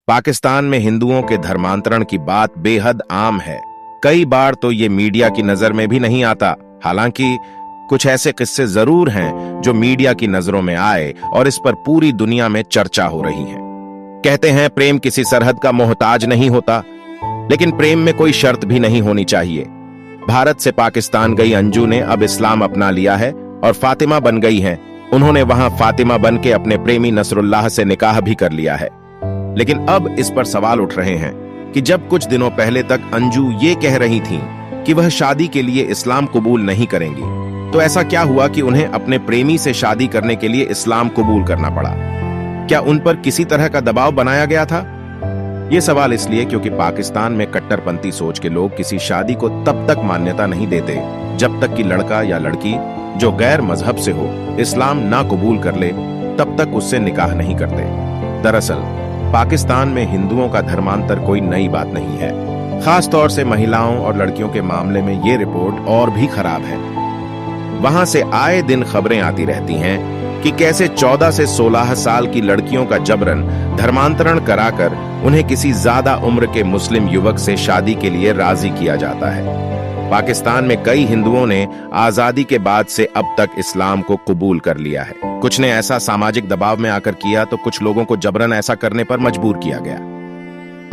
पाकिस्तान में हिंदुओं के धर्मांतरण की बात बेहद आम है। कई बार तो ये मीडिया की नजर में भी नहीं आता। हालांकि कुछ ऐसे किस्से जरूर हैं जो मीडिया की नजरों में आए और इस पर पूरी दुनिया में चर्चा हो रही है। कहते हैं प्रेम किसी सरहद का मोहताज नहीं होता, लेकिन प्रेम में कोई शर्त भी नहीं होनी चाहिए। भारत से पाकिस्तान गई अंजू ने अब इस्लाम अपना लिया है और फातिमा बन गई हैं। उन्होंने वहां फातिमा बन के अपने प्रेमी नसरुल्लाह से निकाह भी कर लिया है। लेकिन अब इस पर सवाल उठ रहे हैं कि जब कुछ दिनों पहले तक अंजू ये कह रही थीं कि वह शादी के लिए इस्लाम कबूल नहीं करेंगी, तो ऐसा क्या हुआ कि उन्हें अपने प्रेमी से शादी करने के लिए इस्लाम कबूल करना पड़ा? क्या उन पर किसी तरह का दबाव बनाया गया था? ये सवाल इसलिए क्योंकि पाकिस्तान में कट्टरपंथी सोच के लोग किसी शादी को तब तक मान्यता नहीं देते जब तक कि लड़का या लड़की जो गैर मजहब से हो इस्लाम ना कबूल कर ले, तब तक उससे निकाह नहीं करते। दरअसल पाकिस्तान में हिंदुओं का धर्मांतर कोई नई बात नहीं है। खास तौर से महिलाओं और लड़कियों के मामले में ये रिपोर्ट और भी खराब है। वहां से आए दिन खबरें आती रहती हैं कि कैसे 14 से 16 साल की लड़कियों का जबरन धर्मांतरण कराकर उन्हें किसी ज्यादा उम्र के मुस्लिम युवक से शादी के लिए राजी किया जाता है। पाकिस्तान में कई हिंदुओं ने आजादी के बाद से अब तक इस्लाम को कबूल कर लिया है। कुछ ने ऐसा सामाजिक दबाव में आकर किया, तो कुछ लोगों को जबरन ऐसा करने पर मजबूर किया गया।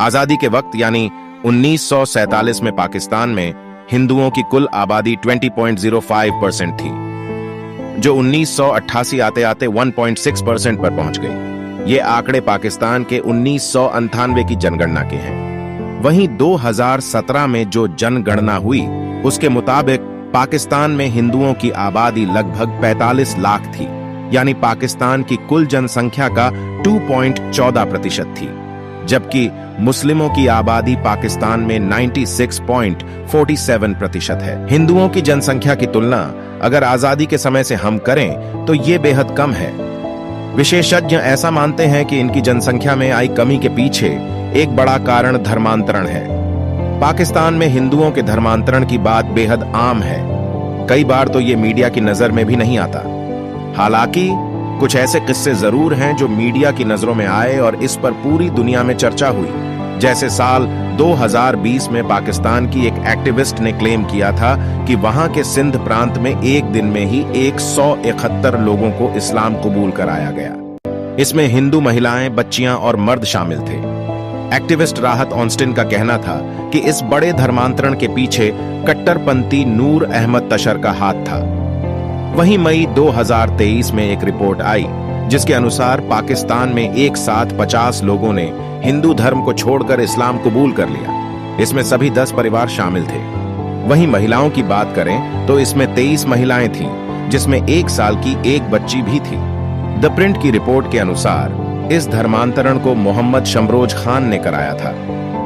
आजादी के वक्त यानी 1947 में पाकिस्तान में हिंदुओं की कुल आबादी 20.05% थी, जो 1988 आते आते 1.6% पर पहुंच गई। ये आंकड़े पाकिस्तान के 1998 की जनगणना के हैं। वहीं 2017 में जो जनगणना हुई उसके मुताबिक पाकिस्तान में हिंदुओं की आबादी लगभग 45 लाख थी, यानी पाकिस्तान की कुल जनसंख्या का 2.14% थी, जबकि मुस्लिमों की आबादी पाकिस्तान में 96.47% है। हिंदुओं की जनसंख्या की तुलना अगर आजादी के समय से हम करें तो ये बेहद कम है। विशेषज्ञ ऐसा मानते हैं कि इनकी जनसंख्या में आई कमी के पीछे एक बड़ा कारण धर्मांतरण है। पाकिस्तान में हिंदुओं के धर्मांतरण की बात बेहद आम है। कई बार तो ये मीडिया की नजर में भी नहीं आता। हालांकि कुछ ऐसे किस्से जरूर हैं जो मीडिया की नजरों में आए और इस पर पूरी दुनिया में चर्चा हुई। जैसे साल 2020 में पाकिस्तान की एक एक्टिविस्ट ने क्लेम किया था कि वहां के सिंध प्रांत में एक दिन में ही 171 लोगों को इस्लाम कबूल कराया गया। इसमें हिंदू महिलाएं, बच्चियां और मर्द शामिल थे। एक्टिविस्ट राहत ऑस्टिन का कहना था कि इस बड़े धर्मांतरण के पीछे कट्टरपंथी नूर अहमद तशर का हाथ था। वहीं मई 2023 में एक रिपोर्ट आई जिसके अनुसार पाकिस्तान में एक साथ 50 लोगों ने हिंदू धर्म को छोड़कर इस्लाम कबूल कर लिया। इसमें सभी 10 परिवार शामिल थे। वहीं महिलाओं की बात करें तो इसमें 23 महिलाएं थीं, जिसमें 1 साल की एक बच्ची भी थी। द प्रिंट की रिपोर्ट के अनुसार इस धर्मांतरण को मोहम्मद शमरोज खान ने कराया था।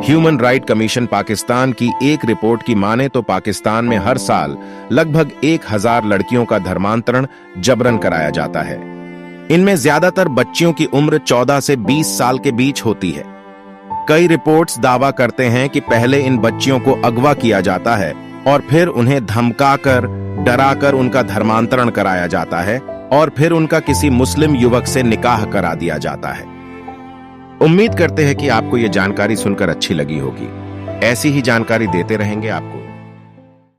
ह्यूमन राइट कमीशन पाकिस्तान की एक रिपोर्ट की माने तो पाकिस्तान में हर साल लगभग 1000 लड़कियों का धर्मांतरण जबरन कराया जाता है। इनमें ज्यादातर बच्चियों की उम्र 14 से 20 साल के बीच होती है। कई रिपोर्ट्स दावा करते हैं कि पहले इन बच्चियों को अगवा किया जाता है और फिर उन्हें धमकाकर, डराकर उनका धर्मांतरण कराया जाता है और फिर उनका किसी मुस्लिम युवक से निकाह करा दिया जाता है। उम्मीद करते हैं कि आपको यह जानकारी सुनकर अच्छी लगी होगी। ऐसी ही जानकारी देते रहेंगे आपको।